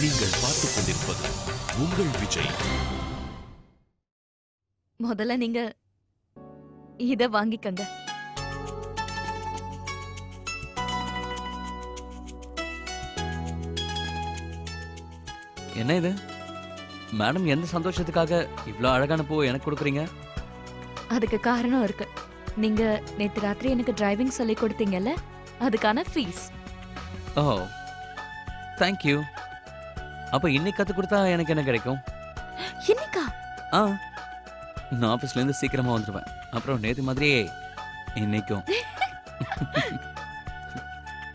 நீங்கள் பார்த்துக் கொண்டிருப்பது உங்கள் விஜய். முதல்ல நீங்க இத வாங்கிக்கங்க. என்ன இது மேடம்? எந்த சந்தோஷத்துக்காக இவ்ளோ அழகான பூ எனக்கு கொடுக்குறீங்க? அதுக்கு காரணம் இருக்கு. நீங்க நேத்து ராத்திரி எனக்கு டிரைவிங் சொல்லி கொடுத்தீங்கல்ல, அதுக்கான ஃபீஸ். O, thank you. அப்ப இன்னைக்கு கத்து கொடுத்தா எனக்கு என்ன கிடைக்கும்? இன்னைக்கா? ஆ, நான் ஆபீஸ்ல இருந்து சீக்கிரமா வந்துடுவேன். அப்புறம் நேத்து மாதிரியே இன்னைக்கும்.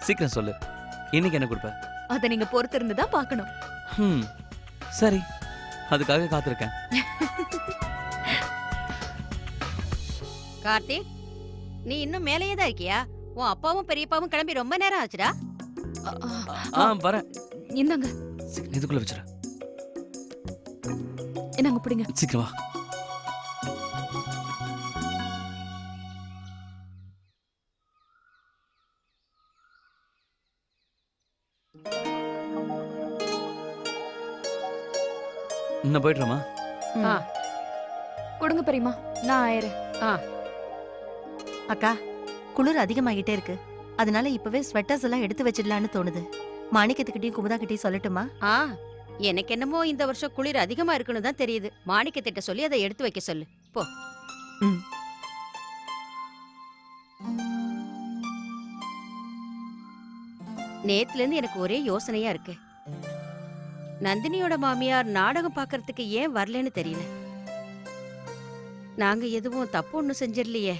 சீக்கிரம் சொல்லு, இன்னைக்கு என்ன கொடுப்ப? அத நீங்க பொறுத்திருந்து தான் பார்க்கணும். சரி, அதுக்காக காத்திருக்கேன். கார்த்திக், நீ இன்னும் மேலேயே தான் இருக்கியா? உன் அப்பாவும் பெரியப்பாவும் கிளம்பி ரொம்ப நேரம் ஆச்சுடா. வரேன். இந்தாங்க, இதுக்குள்ள வச்சிரு. என்னங்க பிடிங்க. சீக்கிரம் வா. இன்னும் போயிட்டுறமா? கொடுங்க பெரியமா, நான் ஆயிரேன். அக்கா, குளிர் அதிகமாகிட்டே இருக்கு. அதனால இப்பவே ஸ்வெட்டர்ஸ் எல்லாம் எடுத்து வச்சிடலான்னு தோணுது. மாணிக்கத்துக்கிட்டையும் குமுதா கிட்டையும் சொல்லட்டுமா? எனக்கு என்னமோ இந்த வருஷம் குளிர் அதிகமா இருக்குன்னு தான் தெரியுது. மாணிக்கத்திட்ட சொல்லி அதை எடுத்து வைக்க சொல்லு போ. நேத்துல இருந்து எனக்கு ஒரே யோசனையா இருக்கு. நந்தினியோட மாமியார் நாடகம் பாக்குறதுக்கு ஏன் வரலன்னு தெரியல. நாங்க எதுவும் தப்பு ஒண்ணும் செஞ்சிடலையே.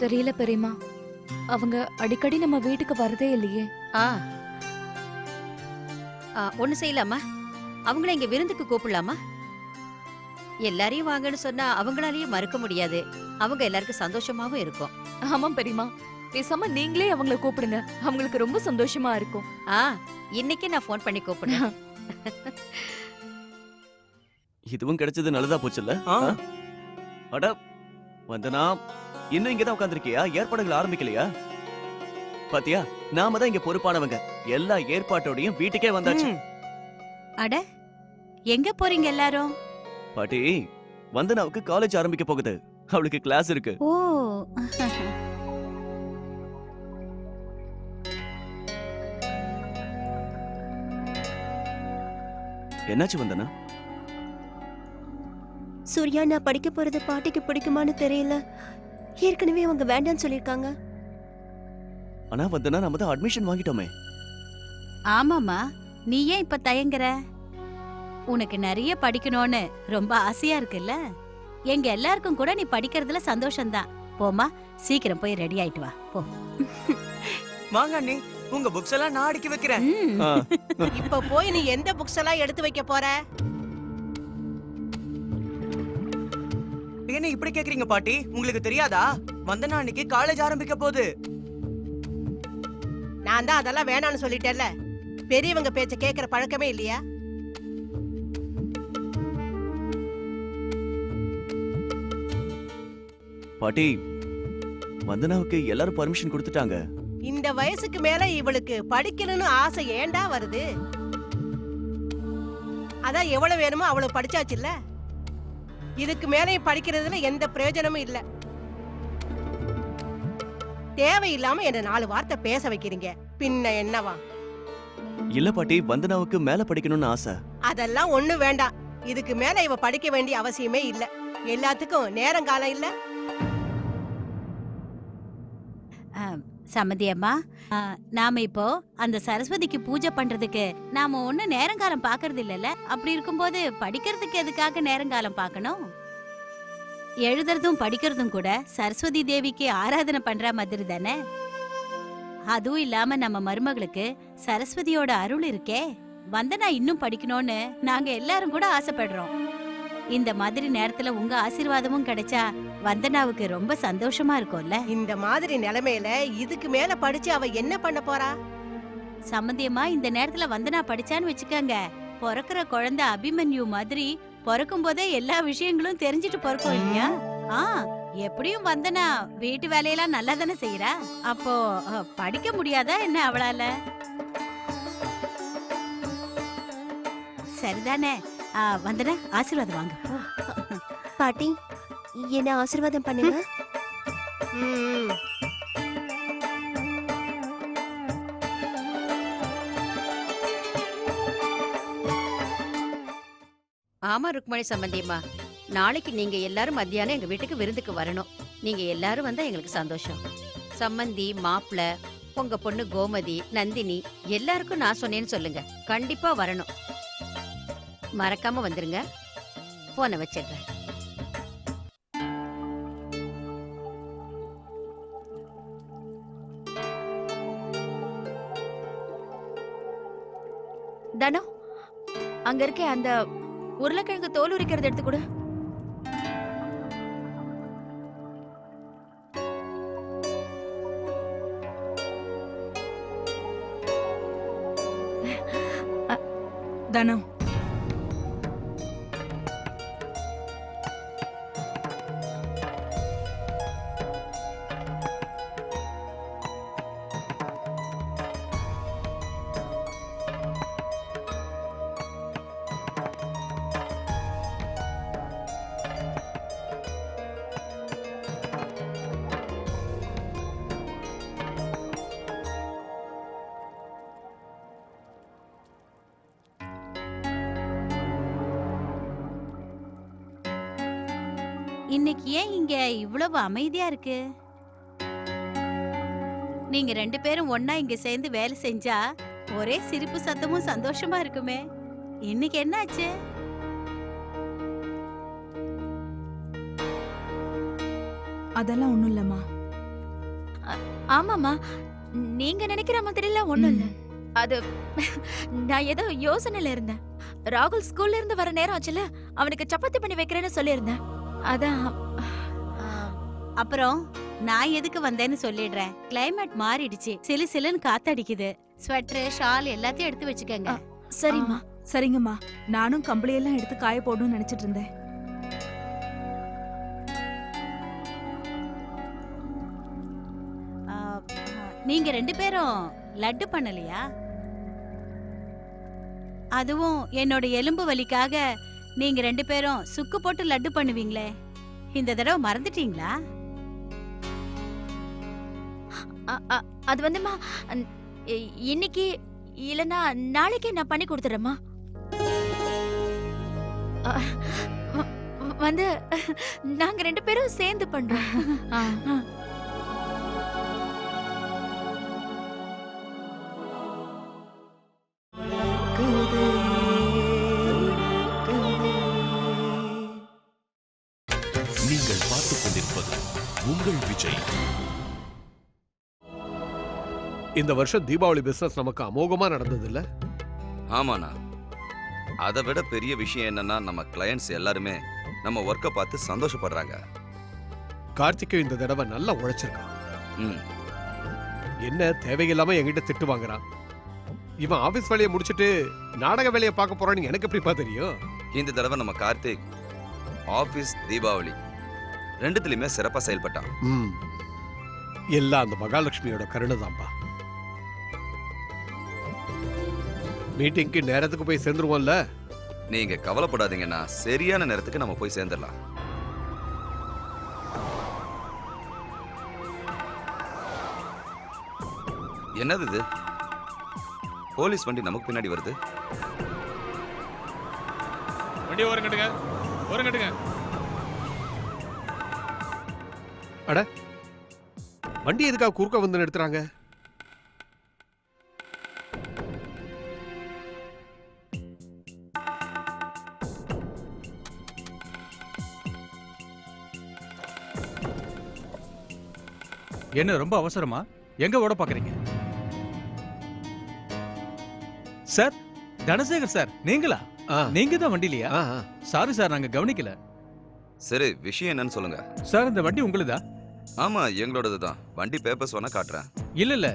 தெரியல பெரியமா, அவங்க அடிக்கடி நம்ம வீட்டுக்கு வரதே இல்லையே. ஒண்ணு செய்யலாமா? அவங்கள இங்க விருந்துக்கு கூப்பிடலாமா? எல்லாரையும் வாங்கன்னு சொன்னா அவங்களாலயே மறுக்க முடியாது. அவங்க எல்லாருக்கும் சந்தோஷமாவும் இருக்கும். ஆமா பெரியமா, பேசாம நீங்களே அவங்கள கூப்பிடுங்க. அவங்களுக்கு ரொம்ப சந்தோஷமா இருக்கும். இன்னைக்கு நான் போன் பண்ணி கூப்பிடுறேன். இதுவும் கிடைச்சது நல்லதா போச்சுல்ல? அட வந்தனா, இன்னும் இங்கதான் உட்கார்ந்திருக்கியா? ஏற்பாடுகள் ஆரம்பிக்கலையா? பாத்தியா, நாம தான் இங்க பொறுப்பானவங்க. எல்லா ஏற்பாட்டோடையும் வீட்டுக்கே வந்தாச்சு. அட, எங்க போறீங்க எல்லாரும்? பாட்டி, வந்தனாவுக்கு காலேஜ் ஆரம்பிக்க போகுது. அவளுக்கு கிளாஸ் இருக்கு. ஓ, என்னாச்சு வந்தனா? சூர்யா, நான் படிக்க போறது பாட்டிக்கு பிடிக்குமான்னு தெரியல. ஏற்கனவே அவங்க வேண்டான்னு சொல்லிருக்காங்க. ஆனா வந்தனா, நாம தான் அட்மிஷன் வாங்கிட்டோமே. ஆமாமா, நீ ஏன் இப்ப தயங்குற? உனக்கு நிறைய படிக்கணும்னு ரொம்ப ஆசையா இருக்குல்ல? எங்க எல்லாருக்கும் கூட நீ படிக்கிறதுல சந்தோஷம்தான். போமா, சீக்கிரம் போய் ரெடி ஆயிட்டு வா. போ. வாங்க அண்ணி, உங்க புக்ஸ் எல்லாம் நான் அடுக்கி வைக்கிறேன். இப்ப போய் நீ எந்த புக்ஸ் எல்லாம் எடுத்து வைக்க போற? என்ன இப்படி கேக்குறீங்க பாட்டி? உங்களுக்கு தெரியாதா? வந்தனா அன்னைக்கு காலேஜ் ஆரம்பிக்க போகுது. நான் தான் அதெல்லாம் வேணான்னு சொல்லிட்டேன்ல. பெரியவங்க பேச்ச கேக்குற பழக்கமே இல்லையா? பாட்டி, வந்தனாவுக்கு எல்லாரும் பர்மிஷன் கொடுத்துட்டாங்க. இந்த வயசுக்கு மேல இவளுக்கு படிக்கணும்னு ஆசை ஏண்டா வருது? அதான் எவ்வளவு வேணுமோ அவ்வளவு படிச்சாச்சுல்ல. இதுக்கு மேலே படிக்கிறதுல எந்த பிரயோஜனமும் இல்ல. தேவையில்லாம என்ன 4 வார்த்தை பேச வைக்கிறீங்க. பின்ன என்னவா? இல்ல பாட்டி, வந்தனாவுக்கு மேல படிக்கணும்னு ஆசை. அதெல்லாம் ஒண்ணு வேண்டாம். இதுக்கு மேல இவ படிக்க வேண்டிய அவசியமே இல்ல. எல்லாத்துக்கும் நேரங்காலம் இல்ல. சம்மதி அம்மா, நாம இப்போ அந்த சரஸ்வதிக்கு பூஜை பண்றதுக்கு நாம ஒண்ணு நேரங்காலம் பாக்குறது இல்லல. அப்படி இருக்கும்போது படிக்கிறதுக்கு எதுக்காக நேரங்காலம் பார்க்கணும்? எழுதுறதும் படிக்கிறதும் கூட சரஸ்வதி தேவிக்கு ஆராதனை பண்ற மாதிரி தானே. அதுவும் இல்லாம நம்ம மருமகளுக்கு சரஸ்வதியோட அருள் இருக்கே. வந்தனா இன்னும் படிக்கணும்னு நாங்க எல்லாரும் கூட ஆசைப்படுறோம். இந்த மாதிரி நேரத்துல உங்க ஆசீர்வாதமும் கிடைச்சா வந்தனாவுக்கு ரொம்ப சந்தோஷமா இருக்கும்ல. இந்த மாதிரி நிலைமையில இதுக்கு மேல படிச்சு அவ என்ன பண்ண போறா? சம்மந்தியமா, இந்த நேரத்துல வந்தனா படிச்சான்னு வச்சுக்கங்க, பிறக்கிற குழந்தை அபிமன்யு மாதிரி பிறக்கும் போதே எல்லா விஷயங்களும் தெரிஞ்சிட்டு பிறக்கும் இல்லையா? எப்படியும் வந்தனா வீட்டு வேலையெல்லாம் நல்லா தானே செய்யறா. அப்போ படிக்க முடியாதா என்ன அவளால? சரிதானே? வந்தனா ஆசீர்வாதம் வாங்க போ. பாட்டி என்ன ஆசீர்வாதம் பண்ணுங்க. ம். ஆமா ருக்மணி சம்பந்தியம்மா, நாளைக்கு நீங்க எல்லாரும் மத்தியானம் எங்க வீட்டுக்கு விருந்துக்கு வரணும். நீங்க எல்லாரும் வந்தா எங்களுக்கு சந்தோஷம். சம்பந்தி, மாப்பிள்ள, உங்க பொண்ணு கோமதி, நந்தினி எல்லாருக்கும் நான் சொன்னேன்னு சொல்லுங்க. கண்டிப்பா வரணும். மறக்காம வந்துருங்க. போனை வச்சிடுறேன். தனு, அங்க இருக்க அந்த உருளைக்கிழங்கு தோல் உரிக்கிறது எடுத்து கொடு. தனு, இன்னைக்கு ஏன் இங்க இவ்வளவு அமைதியா இருக்கு? நீங்க 2 பேரும் ஒண்ணா இங்க சேர்ந்து வேலை செஞ்சா ஒரே சிரிப்பு சத்தமும் சந்தோஷமா இருக்குமே. இன்னைக்கு என்னாச்சு? அதெல்லாம் ஒண்ணும் இல்லம்மா. ஆமாமா, நீங்க நினைக்கிற மாதிரிலாம் ஒண்ணும் இல்ல. அது நான் ஏதோ யோசனையில இருந்தேன். ராகுல் ஸ்கூல்ல இருந்து வர நேரம் ஆச்சுல, அவனுக்கு சப்பாத்தி பண்ணி வைக்கிறேன்னு சொல்லியிருந்தேன். அதான். அப்புறம் நான் எதுக்கு வந்தேன்னு சொல்லிடுறேன். கிளைமேட் மாறிடுச்சு, சிலு சிலுன்னு காத்தடிக்குது. ஸ்வெட்டர், ஷால் எல்லாத்தையும் எடுத்து வச்சுக்கங்க. சரிம்மா. சரிங்கம்மா, நானும் கம்பளியெல்லாம் எடுத்து காய போடணும்னு நினைச்சிட்டு இருந்தேன். நீங்க 2 பேரும் லட்டு பண்ணலையா? அதுவும் என்னோட எலும்பு வலிக்காக நீங்க 2 பேரும் சுக்கு போட்டு லட்டு பண்ணுவீங்களே, இந்த தடவை மறந்துட்டீங்களா? அது வந்துமா, இன்னைக்கு இல்லனா நாளைக்கே நான் பண்ணி கொடுத்துறேம்மா. வந்து நாங்க 2 பேரும் சேர்ந்து பண்றோம். நீங்கள் பார்த்துக் கொண்டிருப்பது உங்கள் விஜய். இந்த வருஷம் தீபாவளி பிசினஸ் நமக்கு அமோகமா நடந்தது இல்ல? ஆமாண்ணா, அதை விட பெரிய விஷயம் என்னன்னா நம்ம கிளையண்ட்ஸ் எல்லாருமே நம்ம ஒர்க்கை பார்த்து சந்தோஷப்படுறாங்க. கார்த்திகை இந்த தடவை நல்லா உழைச்சிருக்கான். ம், என்ன தேவையில்லாம என்கிட்ட திட்டு வாங்குறான். இவன் ஆபீஸ் வேலையை முடிச்சிட்டு நாடக வேலையை பார்க்க போறான்னு எனக்கு எப்படிப்பா தெரியும்? இந்த தடவை நம்ம கார்த்திக் ஆபீஸ், தீபாவளி ரெண்டுத்துலயுமே சிறப்பா செயல்பட்டான். எல்லாம் அந்த மகாலட்சுமியோட கருணை தான்ப்பா. மீட்டிங்க்கு நேரத்துக்கு போய் சேர்ந்துருவோம்ல? நீங்க கவலைப்படாதீங்கன்னா சரியான நேரத்துக்கு நம்ம போய் சேர்ந்துடலாம். என்னது இது? போலீஸ் வண்டி நமக்கு பின்னாடி வருது. வண்டி ஓரங்கட்டுங்க, ஓரங்கட்டுங்க. அட, வண்டி எதுக்காக குறுக்க வந்து நிறுத்துறாங்க? என்ன ரொம்ப அவசரமா? எங்க ஓட பாக்குறீங்க? சார், தனசேகர் சார், நீங்களா? நீங்க தான் வண்டிலையா? சாரி சார், நாங்க கவனிக்கல. சரி, விஷயம் என்னன்னு சொல்லுங்க. சார், இந்த வண்டி உங்களுதா? ஆமா, எங்களோடது தான். வண்டி பேப்பர்ஸ் வேணா காட்டுறேன். இல்ல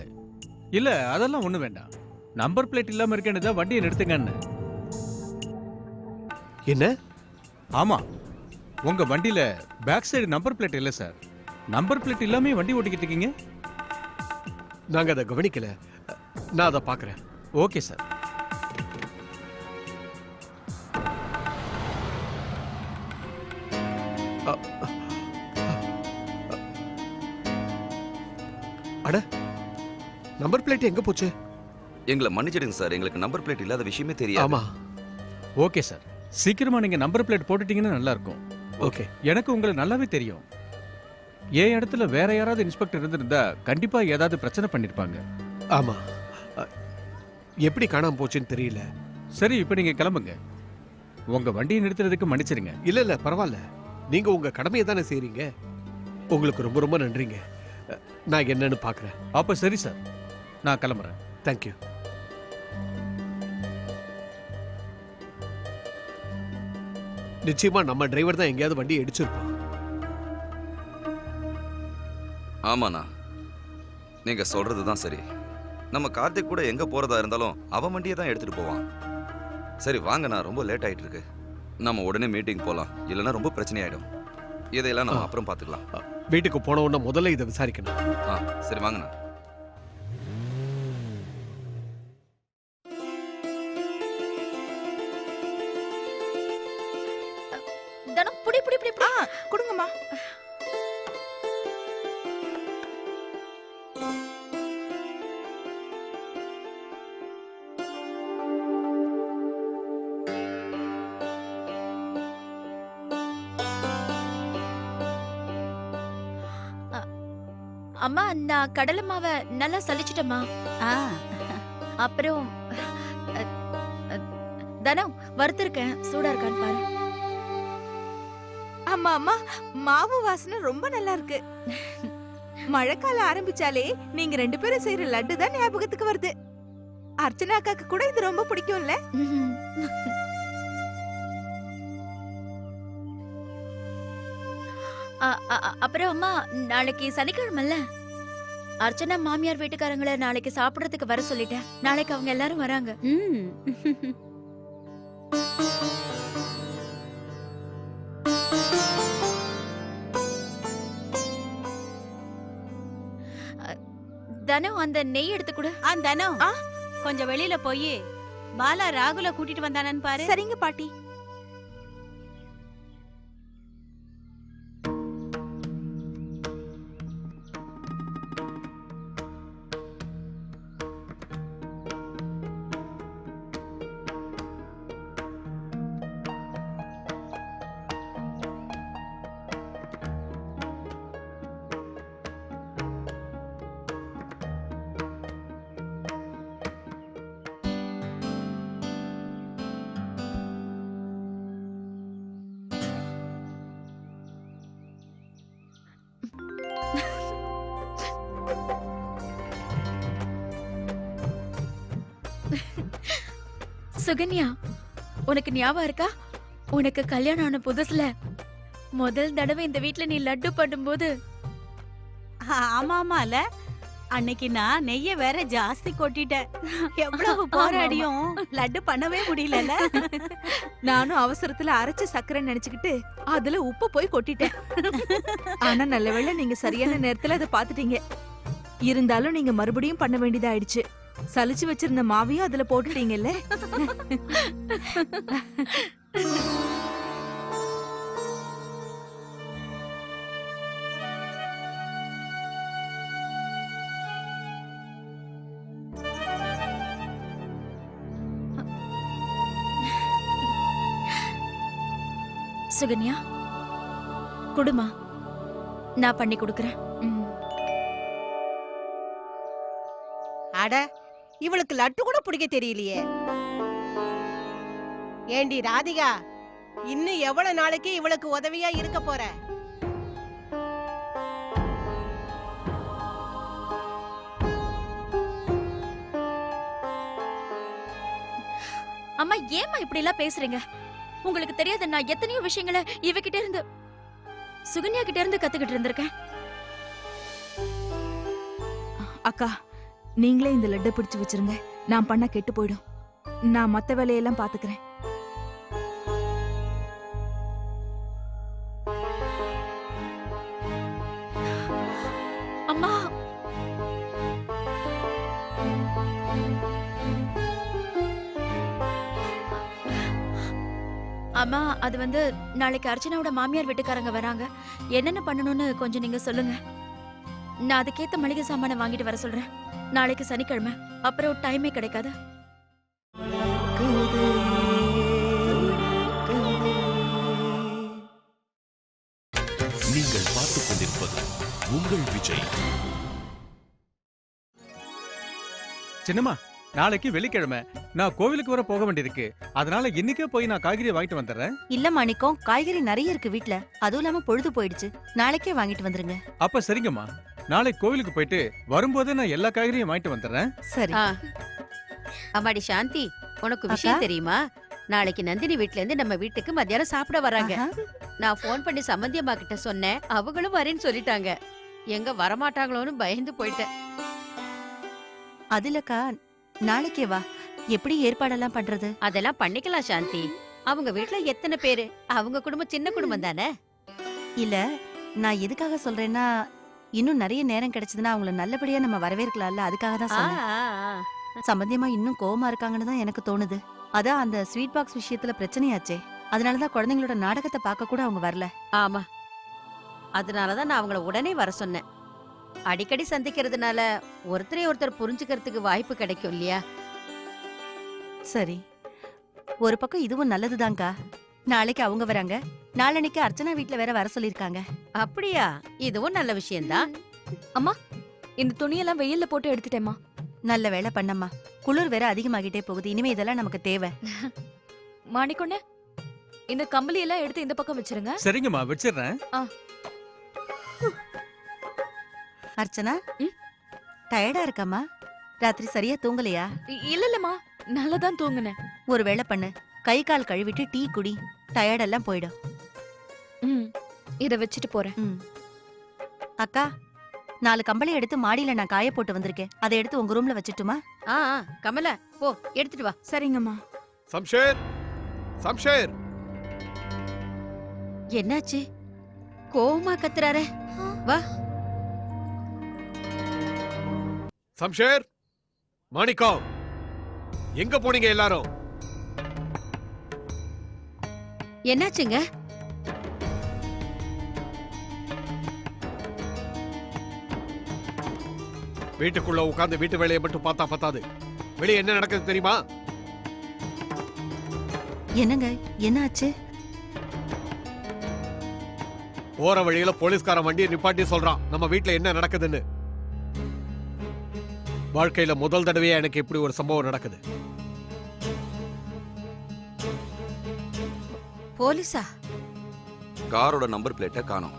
இல்ல, அதெல்லாம் ஒண்ணு வேண்டாம். நம்பர் பிளேட் இல்லாம இருக்கேன்னு வண்டியை நிறுத்துங்கன்னு. என்ன? ஆமா, உங்க வண்டியில பேக் சைடு நம்பர் பிளேட் இல்ல சார். நம்பர் பிளேட் இல்லாம வண்டி ஓட்டிக்கிட்டு இருக்கீங்க. நாங்க அதை கவனிக்கல. நான் அதை பாக்குறேன். Okay sir. நம்பர் பிளேட் எங்க போச்சு? எங்களை மன்னிச்சிடுங்க சார், எங்களுக்கு நம்பர் பிளேட் இல்லாத விஷயமே தெரியாது. ஆமா. ஓகே சார், சீக்கிரமா நீங்க நம்பர் பிளேட் போட்டுட்டீங்கன்னா நல்லா இருக்கும். ஓகே. எனக்கு உங்களை நல்லாவே தெரியும். என் இடத்துல வேற யாராவது இன்ஸ்பெக்டர் இருந்திருந்தா கண்டிப்பா ஏதாவது பிரச்சனை பண்ணிருப்பாங்க. ஆமா. எப்படி காணாம போச்சுன்னு தெரியல. சரி, இப்போ நீங்க கிளம்புங்க. உங்க வண்டியை நிறுத்துறதுக்கு மன்னிச்சிருங்க. இல்ல இல்ல பரவாயில்ல. நீங்க உங்க கடமையை தானே செய்றீங்க. உங்களுக்கு ரொம்ப ரொம்ப நன்றிங்க. நான் என்னன்னு பாக்குறேன். அப்ப சரி சார், நான் கிளம்புறேன். தேங்க்யூ. நிச்சயமா நம்ம டிரைவர் தான் எங்கேயாவது வண்டி இடிச்சிருப்போம். ஆமாண்ணா, நீங்க சொல்றதுதான் சரி. நம்ம கார்த்திக் கூட எங்க போறதா இருந்தாலும் அவன் வண்டியை தான் எடுத்துட்டு போவான். சரி வாங்கண்ணா, ரொம்ப லேட் ஆயிட்டு இருக்கு. நம்ம உடனே மீட்டிங் போலாம், இல்லைன்னா ரொம்ப பிரச்சனை ஆயிடும். இதையெல்லாம் நம்ம அப்புறம் பாத்துக்கலாம். வீட்டுக்கு போன உடனே முதல்ல இதை விசாரிக்கணும். சரி வாங்கண்ணா. தனம் புடி புடி புடி புடி. கொடுங்கம்மா. அம்மா, நான் கடலை மாவை நல்லா சலிச்சிட்டேம்மா. ஆ, அப்புறம் தனம் வறுத்திருக்கேன், சூடா இருக்கான்னு பாரு. அம்மா அம்மா, மாவு வாசனை ரொம்ப நல்லா இருக்கு. மழைக்காலம் ஆரம்பிச்சாலே நீங்க 2 பேரும் செய்யற லட்டு தான் ஞாபகத்துக்கு வருது. அர்ச்சனா அக்காக்கு கூட இது ரொம்ப பிடிக்கும்ல? அப்புறம் அம்மா, நாளைக்கு சனிக்கிழமைல அர்ச்சனா மாமியார் வீட்டுக்காரங்களை நாளைக்கு சாப்பிடுறதுக்கு வர சொல்லிட்டேன். நாளைக்கு அவங்க எல்லாரும் வராங்க. ம். தனம், அந்த நெய் எடுத்து கொடு. தனம், கொஞ்சம் வெளியில போய் பாலா ராகுல கூட்டிட்டு வந்தானு பாரு. சரிங்க பாட்டி. சுகன்யா, உனக்கு ஞாபகம் இருக்கா? உனக்கு கல்யாணம் ஆன புதுசுல முதல் தடவை இந்த வீட்ல நீ லட்டு பண்ணும்போது. ஆமாமால, அன்னைக்கு நான் நெய்ய வேற ஜாஸ்தி கொட்டிட்டேன். எவ்வளவு போராடியும் லட்டு பண்ணவே முடியல. நானும் அவசரத்துல அரைச்ச சக்கரை நினைச்சுக்கிட்டு அதுல உப்பு போய் கொட்டிட்டேன். ஆனா நல்லவேளை நீங்க சரியான நேரத்துல அதை பாத்துட்டீங்க. இருந்தாலும் நீங்க மறுபடியும் பண்ண வேண்டியதாயிடுச்சு. சலிச்சு வச்சிருந்த மாவையும் அதுல போட்டுட்டீங்கல்ல. சுகன்யா, குடுமா, நான் பண்ணி கொடுக்கறேன். அட, இவளுக்கு லட்டு கூட பிடிக்க தெரியலையே. ஏண்டி ராதிகா, இன்னும் எவ்வளவு நாளைக்கு இவளுக்கு உதவியா இருக்க போற? அம்மா, ஏம்மா இப்படி எல்லாம் பேசுறீங்க? உங்களுக்கு தெரியாத நான் எத்தனையோ விஷயங்களை இவகிட்ட இருந்து, சுகன்யா கிட்ட இருந்து கத்துக்கிட்டு இருந்திருக்கேன். அக்கா, நீங்களே இந்த லட்டை பிடிச்சு வச்சிருங்க. நான் பண்ண கெட்டு போயிடும். நான் மத்த வேலையெல்லாம் பாத்துக்கிறேன். அம்மா, அம்மா, அது வந்து நாளைக்கு அர்ச்சனாவோட மாமியார் வீட்டுக்காரங்க வராங்க. என்னென்ன பண்ணணும்னு கொஞ்சம் நீங்க சொல்லுங்க. நான் அதுக்கேத்த மளிகை சாமானை வாங்கிட்டு வர சொல்றேன். நாளைக்கு சனிக்கிழமை, அப்புறம் டைமே கிடைக்காது. நீங்கள் பார்த்துக் கொண்டிருப்பது உங்கள் விஜய். சின்னம்மா, நாளைக்கு வெள்ளிக்கிழமை நான் கோவிலுக்கு வர போக வேண்டியிருக்கு. அதனால இன்னைக்கே போய் நான் காய்கறி வாங்கிட்டு வந்துடுறேன். இல்ல மாணிக்கம், காய்கறி நிறைய இருக்கு வீட்ல. அதுவும் இல்லாம பொழுது போயிடுச்சு. நாளைக்கே வாங்கிட்டு வந்துருங்க. அப்ப சரிங்கம்மா, நாளைக்கு கோவிலுக்கு போயிட்டு வரும்போதே நான் எல்லா காய்கறியும் வாங்கிட்டு வந்துடுறேன். சரி. அம்மாடி சாந்தி, உனக்கு விஷயம் அக்கா? தெரியுமா? நாளைக்கு நந்தினி வீட்ல இருந்து நம்ம வீட்டுக்கு மத்தியானம் சாப்பிட வராங்க. ஆஹா. நான் ஃபோன் பண்ணி சம்மந்தி அம்மா கிட்ட சொன்னேன், அவங்களும் வரேன்னு சொல்லிட்டாங்க. எங்க வரமாட்டாங்களோன்னு பயந்து போயிட்டேன். அதுலக்கா, நாளைக்கே வா. எப்படி ஏற்பாடெல்லாம் பண்றது? அதெல்லாம் பண்ணிக்கலாம் சாந்தி. அவங்க வீட்ல எத்தனை பேரு? அவங்க குடும்பம் சின்ன குடும்பம் தானே. இல்ல, நான் எதுக்காக சொல்றேன்னா, இன்னும் நிறைய நேரம் கிடைச்சதுன்னா அவங்கள நல்லபடியா நம்ம வரவேற்கலாம்ல, அதுக்காக தான் ஆ, சொன்னேன். ஆ, ஆ. சம்பந்தியமா இன்னும் கோவமா இருக்காங்கன்னு தான் எனக்கு தோணுது. அதான் அந்த ஸ்வீட் பாக்ஸ் விஷயத்துல பிரச்சனையாச்சே. அதனாலதான் குழந்தைங்களோட நாடகத்தை பார்க்க கூட அவங்க வரல. ஆமா, அதனாலதான் நான் அவங்கள உடனே வர சொன்னேன். அடிக்கடி சந்திக்கிறதுனால ஒருத்தரை ஒருத்தர் புரிஞ்சுக்கிறதுக்கு வாய்ப்பு கிடைக்கும் இல்லையா? சரி, ஒரு பக்கம் இதுவும் நல்லதுதான்க்கா. நாளைக்கு அவங்க வராங்க, நாளன்னைக்கு அர்ச்சனா வீட்ல வேற வர சொல்லிருக்காங்க. அப்படியா? இதுவும் நல்ல விஷயம்தான். இந்த துணியெல்லாம் வெயில்ல போட்டு எடுத்துட்டேம்மா. நல்ல வேலை பண்ணம்மா. குளிர் வேற அதிகமாகிட்டே போகுது. இனிமே இதெல்லாம் நமக்கு தேவை. மாணிக்கொண்ணே, இந்த கம்பளி எல்லாம் எடுத்து இந்த பக்கம் வச்சிருங்க. சரிங்கம்மா, வச்சிடுறேன். அர்ச்சனா, டயர்டா இருக்காமா? ராத்திரி சரியா தூங்கலையா? இல்லம்மா, நல்லாதான் தூங்குனேன். ஒரு வேளை பண்ணு, கை கால் கழுவிட்டு டீ குடி. டயர்டெல்லாம் போயிடும். இத வச்சுட்டு போறேன். அக்கா, 4 கம்பளி எடுத்து மாடியில நான் காய போட்டு வந்திருக்கேன். அதை எடுத்து உங்க ரூம்ல வச்சுட்டுமா? ஆ, ஆ, கமலா போ எடுத்துட்டு வா. சரிங்கம்மா. சம்ஷேர், சம்ஷேர், என்னாச்சு? கோவமா கத்துறாரே. வா. சம்ஷேர், மாணிக்கம், எங்க போனீங்க எல்லாரும்? என்னாச்சுங்க? வீட்டுக்குள்ள உட்கார்ந்து வீட்டு வேலையை மட்டும் பார்த்தா பத்தாது. வெளியே என்ன நடக்குது தெரியுமா? என்னங்க, என்ன ஆச்சு? போற வழியில போலீஸ்காரன் வண்டியை நிப்பாட்டி சொல்றான் நம்ம வீட்டுல என்ன நடக்குதுன்னு. வாழ்க்கையில முதல் தடவையா எனக்கு இப்படி ஒரு சம்பவம் நடக்குது. போலீஸா? காரோட நம்பர் பிளேட்டை காணோம்.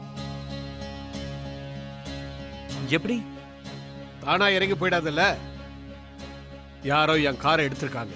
எப்படி? தானா இறங்கி போயிடாதுல்ல, யாரோ என் காரை எடுத்திருக்காங்க.